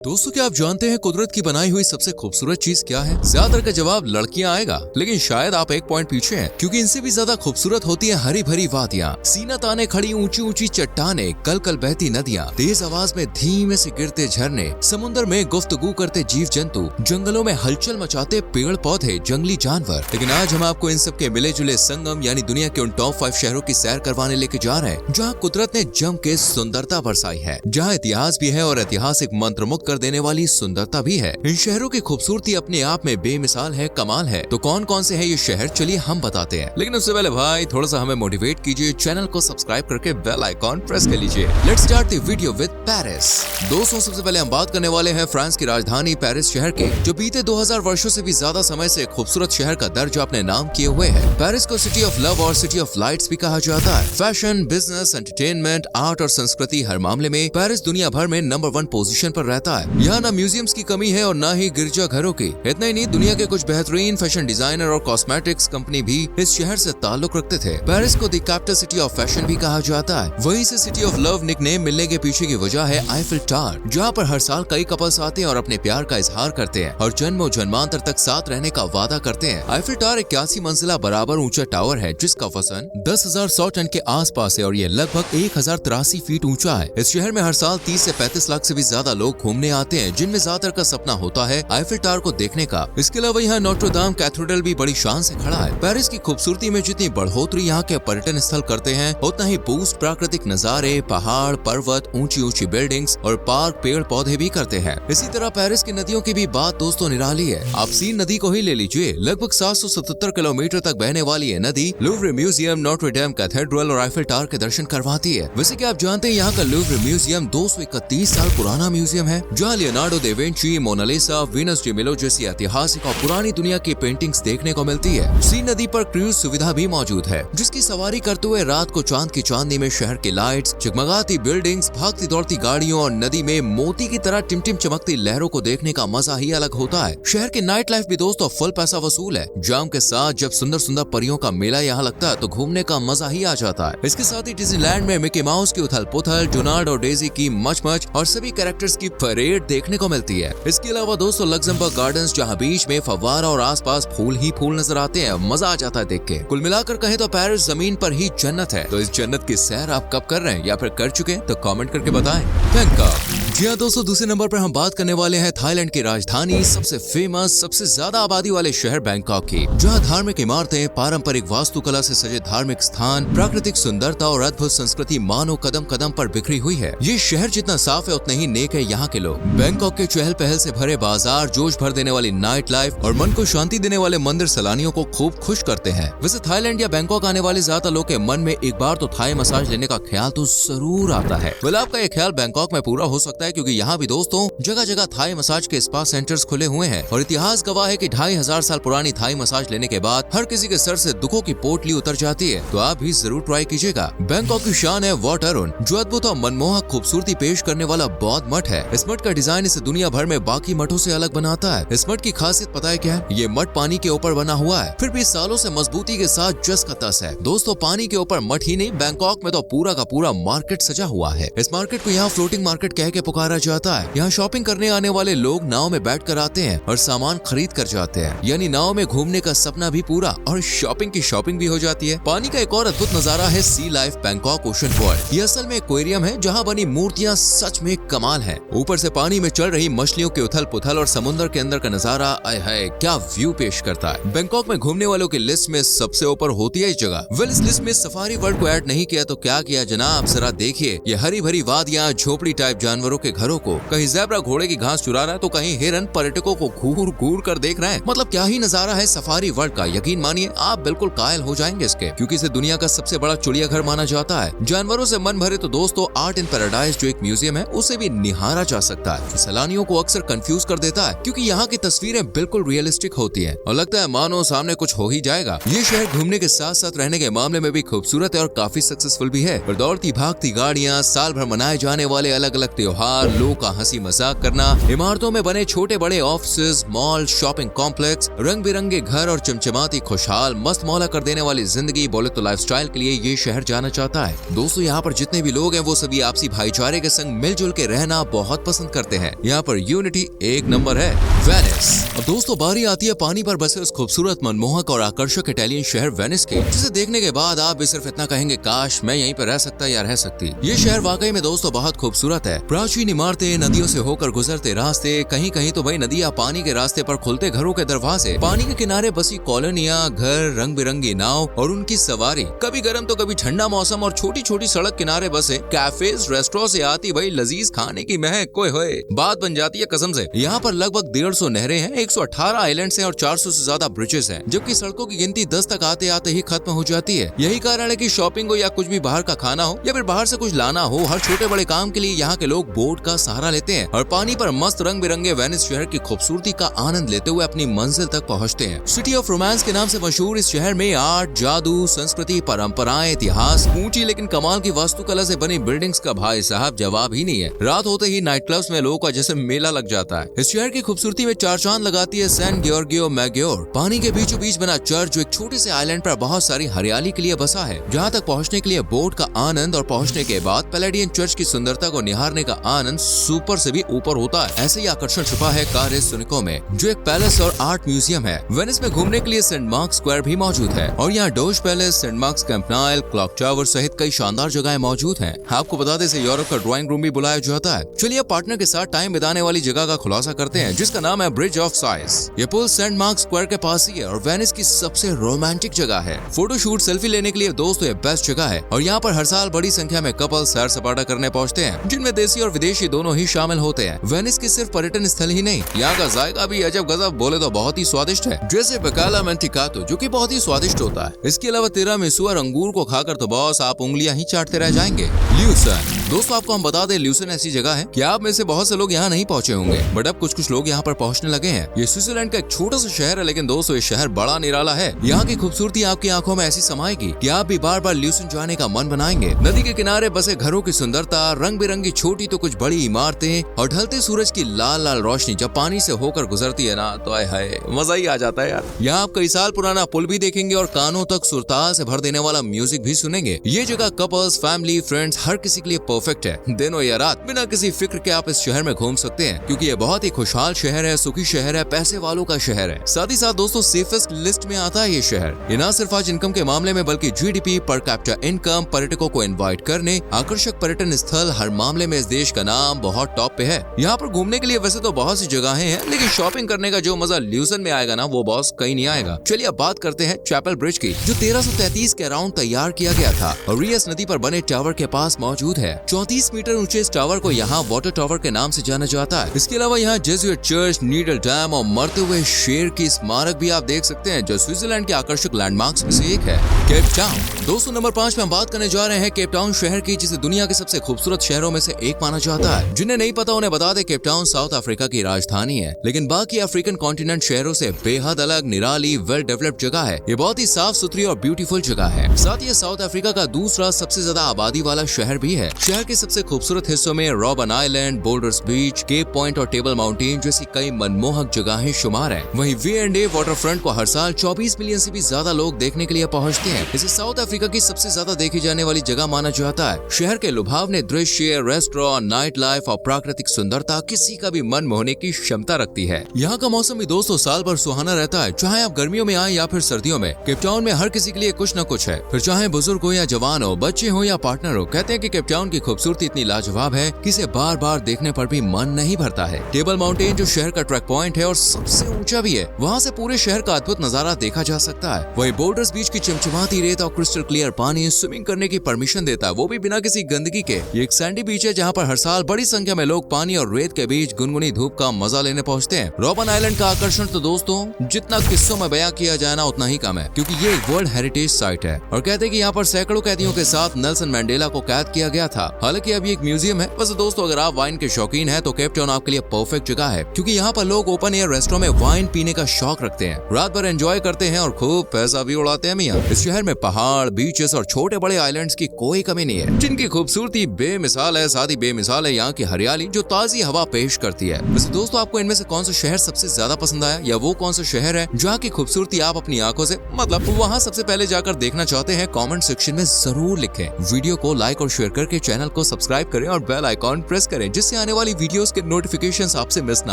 दोस्तों, क्या आप जानते हैं कुदरत की बनाई हुई सबसे खूबसूरत चीज क्या है? ज्यादातर का जवाब लड़कियां आएगा, लेकिन शायद आप एक पॉइंट पीछे हैं, क्योंकि इनसे भी ज्यादा खूबसूरत होती है हरी भरी वादियां, सीना ताने खड़ी ऊंची ऊंची चट्टाने, कल कल बहती नदियां, तेज आवाज में धीमे से गिरते झरने, समुद्र में गुफ्तगू करते जीव जंतु, जंगलों में हलचल मचाते पेड़ पौधे, जंगली जानवर। लेकिन आज हम आपको इन सब के मिले जुले संगम यानी दुनिया के उन टॉप 5 शहरों की सैर करवाने लेके जा रहे हैं, जहाँ कुदरत ने जम के सुंदरता बरसाई है, जहाँ इतिहास भी है और ऐतिहासिक मंत्रमुग्ध कर देने वाली सुंदरता भी है। इन शहरों की खूबसूरती अपने आप में बेमिसाल है, कमाल है। तो कौन कौन से है ये शहर, चलिए हम बताते हैं। लेकिन उससे पहले भाई थोड़ा सा हमें मोटिवेट कीजिए, चैनल को सब्सक्राइब करके बेल आइकॉन प्रेस कर लीजिए। Let's start the video with Paris. दोस्तों, सबसे पहले हम बात करने वाले हैं फ्रांस की राजधानी पेरिस शहर के, जो बीते 2000 वर्षों से भी ज्यादा समय से खूबसूरत शहर का दर्जा अपने नाम किए हुए है। पेरिस को सिटी ऑफ लव और सिटी ऑफ लाइट्स भी कहा जाता है। फैशन, बिजनेस, एंटरटेनमेंट, आर्ट और संस्कृति हर मामले में पेरिस दुनिया भर में नंबर 1 पोजीशन पर रहता है। यहाँ न म्यूजियम्स की कमी है और न ही गिरजा घरों की। इतना ही नहीं, दुनिया के कुछ बेहतरीन फैशन डिजाइनर और कॉस्मेटिक्स कंपनी भी इस शहर से ताल्लुक रखते थे। पेरिस को the capital city of fashion भी कहा जाता है। वहीं से सिटी ऑफ लव निकनेम मिलने के पीछे की वजह है आईफिल टावर, जहाँ पर हर साल कई कपल्स आते हैं और अपने प्यार का इजहार करते हैं और जन्मों जन्मांतर तक साथ रहने का वादा करते हैं। आईफिल टावर 81 मंजिला बराबर ऊंचा टावर है, जिसका वजन 10,100 टन के आसपास है और ये लगभग 1083 फीट ऊंचा है। इस शहर में हर साल 30 से 35 लाख से भी ज्यादा लोग घूमने आते हैं, जिनमें ज्यादातर का सपना होता है आईफिल टावर को देखने का। इसके अलावा यहाँ नोट्रे दाम कैथेड्रल भी बड़ी शान से खड़ा है। पेरिस की खूबसूरती में जितनी बढ़ोतरी यहाँ के पर्यटन स्थल करते हैं, उतना ही बूस्ट प्राकृतिक नजारे, पहाड़, पर्वत, ऊंची ऊंची बिल्डिंग्स और पार्क, पेड़ पौधे भी करते हैं। इसी तरह पेरिस की नदियों की भी बात दोस्तों निराली है। आप सीन नदी को ही ले लीजिए, लगभग 777 किलोमीटर तक बहने वाली ये नदी लूव्र म्यूजियम, नोट्रे दाम कैथेड्रल और आईफिल टावर के दर्शन करवाती है। वैसे क्या आप जानते हैं यहाँ का लूव्र म्यूजियम 231 साल पुराना म्यूजियम है, जहाँ Leonardo da Vinci, Mona Lisa, Venus D मिलो जैसी ऐतिहासिक और पुरानी दुनिया की पेंटिंग्स देखने को मिलती है। सी नदी पर क्रूज सुविधा भी मौजूद है, जिसकी सवारी करते हुए रात को चांद की चांदनी में शहर की लाइट्स, जगमगाती बिल्डिंग्स, भागती दौड़ती गाड़ियों और नदी में मोती की तरह टिमटिम चमकती लहरों को देखने का मजा ही अलग होता है। शहर की नाइट लाइफ भी दोस्तों फुल पैसा वसूल है। जाम के साथ जब सुंदर सुंदर परियों का मेला यहाँ लगता है तो घूमने का मजा ही आ जाता है। इसके साथ ही डिज्नीलैंड में मिकी माउस की उथल पुथल, डोनाल्ड और डेजी की मच मच और सभी कैरेक्टर्स की परेड देखने को मिलती है। इसके अलावा दोस्तों लक्समबर्ग गार्डन्स, जहाँ बीच में फव्वारा और आसपास फूल ही फूल नजर आते हैं, मजा आ जाता है देख के। कुल मिलाकर कहें तो पेरिस जमीन पर ही जन्नत है। तो इस जन्नत की सैर आप कब कर रहे हैं या फिर कर चुके हैं, तो कमेंट करके बताएं। बैंकॉक। जी हाँ दोस्तों, दूसरे नंबर पर हम बात करने वाले हैं थाईलैंड की राजधानी, सबसे फेमस, सबसे ज्यादा आबादी वाले शहर बैंकॉक की, जहाँ धार्मिक इमारतें, पारंपरिक वास्तुकला से सजे धार्मिक स्थान, प्राकृतिक सुंदरता और अद्भुत संस्कृति मानो कदम कदम पर बिखरी हुई है। ये शहर जितना साफ है उतने ही नेक है यहाँ के लोग। बैंकॉक के चहल पहल से भरे बाजार, जोश भर देने वाली नाइट लाइफ और मन को शांति देने वाले मंदिर सैलानियों को खूब खुश करते हैं। वैसे थाईलैंड या बैंकॉक आने वाले ज्यादा लोग के मन में एक बार तो थाई मसाज लेने का ख्याल तो जरूर आता है। वेल, आपका ये ख्याल बैंकॉक में पूरा हो सकता है, क्योंकि यहाँ भी दोस्तों जगह जगह थाई मसाज के स्पा सेंटर्स खुले हुए हैं और इतिहास गवाह है कि 2500 साल पुरानी थाई मसाज लेने के बाद हर किसी के सर से दुखों की पोटली उतर जाती है। तो आप भी जरूर ट्राई कीजिएगा। बैंकॉक की शान है वाट अरुण, जो अद्भुत और मनमोहक खूबसूरती पेश करने वाला बौद्ध मठ है। इस मठ का डिजाइन इसे दुनिया भर में बाकी मठों से अलग बनाता है। इस मठ की खासियत पता है क्या है? ये मठ पानी के ऊपर बना हुआ है, फिर भी सालों से मजबूती के साथ जस का तस है। दोस्तों, पानी के ऊपर मठ ही नहीं, बैंकॉक में तो पूरा का पूरा मार्केट सजा हुआ है। इस मार्केट को यहाँ फ्लोटिंग मार्केट कह के पुकारा जाता है। यहाँ शॉपिंग करने आने वाले लोग नाव में बैठ कर आते हैं और सामान खरीद कर जाते हैं, यानी नाव में घूमने का सपना भी पूरा और शॉपिंग की शॉपिंग भी हो जाती है। पानी का एक और अद्भुत नजारा है सी लाइफ बैंकॉक ओशन वर्ल्ड। ये असल में एक्वेरियम है, जहाँ बनी मूर्तियाँ सच में कमाल है। ऊपर से पानी में चल रही मछलियों के उथल पुथल और समुद्र के अंदर का नजारा, आय हाय क्या व्यू पेश करता है। बैंकॉक में घूमने वालों की लिस्ट में सबसे ऊपर होती है इस जगह। वेल, इस लिस्ट में सफारी वर्ल्ड को ऐड नहीं किया तो क्या किया जनाब, जरा देखिए ये हरी भरी वादियाँ, झोपड़ी टाइप जानवरों के घरों को, कहीं ज़ेब्रा घोड़े की घास चुरा रहा है तो कहीं हिरन पर्यटकों को घूर घूर कर देख रहे हैं। मतलब क्या ही नजारा है सफारी वर्ल्ड का। यकीन मानिए आप बिल्कुल कायल हो जाएंगे इसके, क्योंकि इसे दुनिया का सबसे बड़ा चिड़ियाघर माना जाता है। जानवरों से मन भरे तो दोस्तों आर्ट इन पैराडाइज जो एक म्यूजियम है, उसे भी निहारा जा सकता है। सैलानियों को अक्सर कंफ्यूज कर देता है, क्योंकि यहाँ की तस्वीरें बिल्कुल रियलिस्टिक होती हैं और लगता है मानो सामने कुछ हो ही जाएगा। ये शहर घूमने के साथ साथ रहने के मामले में भी खूबसूरत है और काफी सक्सेसफुल भी है। पर दौड़ती भागती गाड़ियाँ, साल भर मनाए जाने वाले अलग अलग त्योहार बार लोगों का हंसी मजाक करना, इमारतों में बने छोटे बड़े ऑफिस, मॉल, शॉपिंग कॉम्प्लेक्स, रंग बिरंगे घर और चमचमाती खुशहाल मस्त मौला कर देने वाली जिंदगी बोले तो लाइफस्टाइल के लिए ये शहर जाना चाहता है। दोस्तों यहाँ पर जितने भी लोग हैं वो सभी आपसी भाईचारे के संग मिलजुल के रहना बहुत पसंद करते हैं। यहाँ पर यूनिटी एक नंबर है। वेनिस। अब दोस्तों बारी आती है पानी पर बसे उस खूबसूरत, मनमोहक और आकर्षक इटालियन शहर वेनिस के, जिसे देखने के बाद आप भी सिर्फ इतना कहेंगे काश मैं यहीं पर रह सकता या रह सकती। ये शहर वाकई में दोस्तों बहुत खूबसूरत है। प्राचीन इमारतें, नदियों से होकर गुजरते रास्ते, कहीं कहीं तो भाई नदियाँ पानी के रास्ते पर खुलते घरों के दरवाजे, पानी के किनारे बसी कॉलोनियाँ, घर, रंग बिरंगी नाव और उनकी सवारी, कभी गर्म तो कभी ठंडा मौसम और छोटी छोटी सड़क किनारे बसे कैफेज, रेस्टोरेंट से आती भाई लजीज खाने की महक, कोई होए बात बन जाती है कसम से। यहाँ पर लगभग 150 नहरें हैं, 118 आइलैंड्स हैं और 400 से ज्यादा ब्रिजेस हैं, जबकि सड़कों की गिनती 10 तक आते आते ही खत्म हो जाती है। यही कारण है कि शॉपिंग हो या कुछ भी बाहर का खाना हो या फिर बाहर से कुछ लाना हो, हर छोटे बड़े काम के लिए यहाँ के लोग बोट का सहारा लेते हैं और पानी पर मस्त रंग बिरंगे वेनिस शहर की खूबसूरती का आनंद लेते हुए अपनी मंजिल तक पहुँचते हैं। सिटी ऑफ रोमांस के नाम से मशहूर इस शहर में आर्ट, जादू, संस्कृति, परंपराएं, इतिहास, ऊंची लेकिन कमाल की वास्तुकला से बनी बिल्डिंग्स का भाई साहब जवाब ही नहीं है। रात होते ही नाइट क्लब्स में लोगों का जैसे मेला लग जाता है। इस शहर की खूबसूरती में चार चांद लगाती है सैन गियोर्गियो मैग्योर, पानी के बीचों बीच बना चर्च जो एक छोटे से आइलैंड पर बहुत सारी हरियाली के लिए बसा है, जहाँ तक पहुँचने के लिए बोट का आनंद और पहुँचने के बाद पैलेडियन चर्च की सुंदरता को निहारने का आनंद सुपर से भी ऊपर होता है। ऐसे ही आकर्षण छुपा है कारे सुनिको में, जो एक पैलेस और आर्ट म्यूजियम है। वेनिस में घूमने के लिए सेंट मार्क स्क्वायर भी मौजूद है और यहाँ Doge's Palace, Saint Mark's Campanile, clock tower सहित कई शानदार जगहें मौजूद हैं। आपको बता दें इसे यूरोप का ड्राइंग रूम भी बुलाया जाता है। चलिए पार्टनर के साथ टाइम बिताने वाली जगह का खुलासा करते हैं, जिसका नाम है ब्रिज ऑफ साइज। ये पुल सेंट मार्क स्क्वायर के पास ही है और वेनिस की सबसे रोमांटिक जगह है। फोटो शूट, सेल्फी लेने के लिए दोस्तों ये बेस्ट जगह है और यहाँ पर हर साल बड़ी संख्या में कपल सैर सपाटा करने पहुँचते हैं, जिनमें देसी और विदेशी दोनों ही शामिल होते हैं। वेनिस की सिर्फ पर्यटन स्थल ही नहीं, यहाँ का जायका भी अजब गजब बोले तो बहुत ही स्वादिष्ट है, जैसे बकाला मेंटिकातो जो कि बहुत ही स्वादिष्ट होता है। इसके अलावा तिरामिसू और अंगूर को खाकर तो बॉस आप उंगलियां ही चाटते रह जाएंगे। ल्यूसन। दोस्तों आपको हम बता दें ल्यूसन ऐसी जगह है कि आप में से बहुत से लोग यहाँ नहीं पहुँचे होंगे, बट अब कुछ लोग यहाँ पर पहुँचने लगे हैं। ये स्विट्जरलैंड का एक छोटा सा शहर है, लेकिन दोस्तों ये शहर बड़ा निराला है। यहाँ की खूबसूरती आपकी आंखों में ऐसी समाएगी कि आप भी बार बार ल्यूसन जाने का मन बनाएंगे। नदी के किनारे बसे घरों की सुंदरता, रंग बिरंगी छोटी तो कुछ बड़ी इमारतें और ढलते सूरज की लाल लाल रोशनी जब पानी से होकर गुजरती है ना, तो आए हाय मजा ही आ जाता है यार। यहाँ आप कई साल पुराना पुल भी देखेंगे और कानों तक सुरताल से भर देने वाला म्यूजिक भी सुनेंगे। ये जगह कपल्स, फैमिली, फ्रेंड्स हर किसी के लिए परफेक्ट है। दिन हो या रात बिना किसी फिक्र के आप इस शहर में घूम सकते हैं, क्योंकि ये बहुत ही खुशहाल शहर है, सुखी शहर है, पैसे वालों का शहर है। साथ ही साथ दोस्तों सेफेस्ट लिस्ट में आता है ये शहर। ये न सिर्फ आज इनकम के मामले में बल्कि जीडीपी, पर कैपिटा इनकम, पर्यटकों को इनवाइट करने, आकर्षक पर्यटन स्थल हर मामले में इस देश का नाम बहुत टॉप पे है। यहाँ पर घूमने के लिए वैसे तो बहुत सी जगहें हैं, लेकिन शॉपिंग करने का जो मजा ल्यूसन में आएगा ना, वो बॉस कहीं नहीं आएगा। चलिए अब बात करते हैं चैपल ब्रिज की, जो 1333 के अराउंड तैयार किया गया था और रियस नदी पर बने टावर के पास मौजूद है। 34 मीटर ऊंचे इस टावर को यहाँ वाटर टावर के नाम से जाना जाता है। इसके अलावा यहाँ जेजुएट चर्च, नीडल डैम और मरते हुए शेर की स्मारक भी आप देख सकते हैं, जो स्विट्जरलैंड के आकर्षक लैंडमार्क्स में से एक है। Cape Town. दोस्तों नंबर 5 में हम बात करने जा रहे हैं केप टाउन शहर की, जिसे दुनिया के सबसे खूबसूरत शहरों में से एक माना जाता है। जिन्हें नहीं पता उन्हें बता दे, केप टाउन साउथ अफ्रीका की राजधानी है, लेकिन बाकी अफ्रीकन कॉन्टिनेंट शहरों से बेहद अलग, निराली, वेल डेवलप्ड जगह है। ये बहुत ही साफ सुथरी और ब्यूटीफुल जगह है। साथ ही साउथ अफ्रीका का दूसरा सबसे ज्यादा आबादी वाला शहर भी है। शहर के सबसे खूबसूरत हिस्सों में रॉबन आइलैंड, बोल्डर्स बीच, केप पॉइंट और टेबल माउंटेन जैसी कई मनमोहक जगहें शुमार हैं। वहीं V&A वाटर फ्रंट को हर साल 24 मिलियन से भी ज्यादा लोग देखने के लिए पहुंचते हैं। इसे साउथ अफ्रीका की सबसे ज्यादा देखी जाने वाली जगह माना जाता है। शहर के लुभावने दृश्य, रेस्टोरेंट, नाइट लाइफ और प्राकृतिक सुंदरता किसी का भी मन मोहने की क्षमता रखती है। यहाँ का मौसम भी दोस्तों साल भर सुहाना रहता है, चाहे आप गर्मियों में आए या फिर सर्दियों में। केप टाउन में हर किसी के लिए कुछ न कुछ है, फिर चाहे बुजुर्ग हो या जवान हो, बच्चे हो या पार्टनर हो। कहते हैं कि केप टाउन की खूबसूरती इतनी लाजवाब है कि इसे बार बार देखने पर भी मन नहीं भरता है। टेबल माउंटेन जो शहर का ट्रैक पॉइंट है और सबसे ऊंचा भी है, वहाँ से पूरे शहर का अद्भुत नजारा देखा जा सकता है। वही बोल्डर्स बीच की चमचमाती रेत और क्रिस्टल क्लियर पानी स्विमिंग करने की परमिशन देता है, वो भी बिना किसी गंदगी के। ये एक सैंडी बीच है जहाँ पर हर साल बड़ी संख्या में लोग पानी और रेत के बीच गुनगुनी धूप का मजा लेने पहुँचते हैं। रॉबन आइलैंड का आकर्षण तो दोस्तों जितना किस्सों में बयां किया जाए ना उतना ही कम है, क्योंकि ये एक वर्ल्ड हेरिटेज साइट है और कहते हैं कि यहाँ पर सैकड़ों कैदियों के साथ नेल्सन मैंडेला को कैद किया गया था। हालांकि अब ये एक म्यूजियम है। वैसे दोस्तों अगर आप वाइन के शौकीन हैं तो केप टाउन आपके लिए परफेक्ट जगह है, क्योंकि यहाँ पर लोग ओपन एयर रेस्टोरेंट में वाइन पीने का शौक रखते हैं, रात भर एंजॉय करते हैं और खूब पैसा भी उड़ाते हैं मियां। इस शहर में पहाड़, बीचेस और छोटे बड़े आइलैंड्स की कोई कमी नहीं है, जिनकी खूबसूरती बेमिसाल है। साथ ही बेमिसाल है यहाँ की हरियाली जो ताजी हवा पेश करती है। वैसे दोस्तों आपको इनमें से कौन सा शहर सबसे ज्यादा पसंद आया, या वो कौन सा शहर है जहाँ की खूबसूरती आप अपनी आंखों से मतलब वहाँ सबसे पहले जाकर देखना चाहते हैं? कमेंट सेक्शन में जरूर लिखें। वीडियो को लाइक और शेयर करके चैनल को सब्सक्राइब करें और बेल आइकॉन प्रेस करें, जिससे आने वाली वीडियोस के नोटिफिकेशंस आपसे मिस ना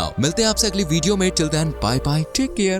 हो। मिलते हैं आपसे अगली वीडियो में। Till then bye bye, take care.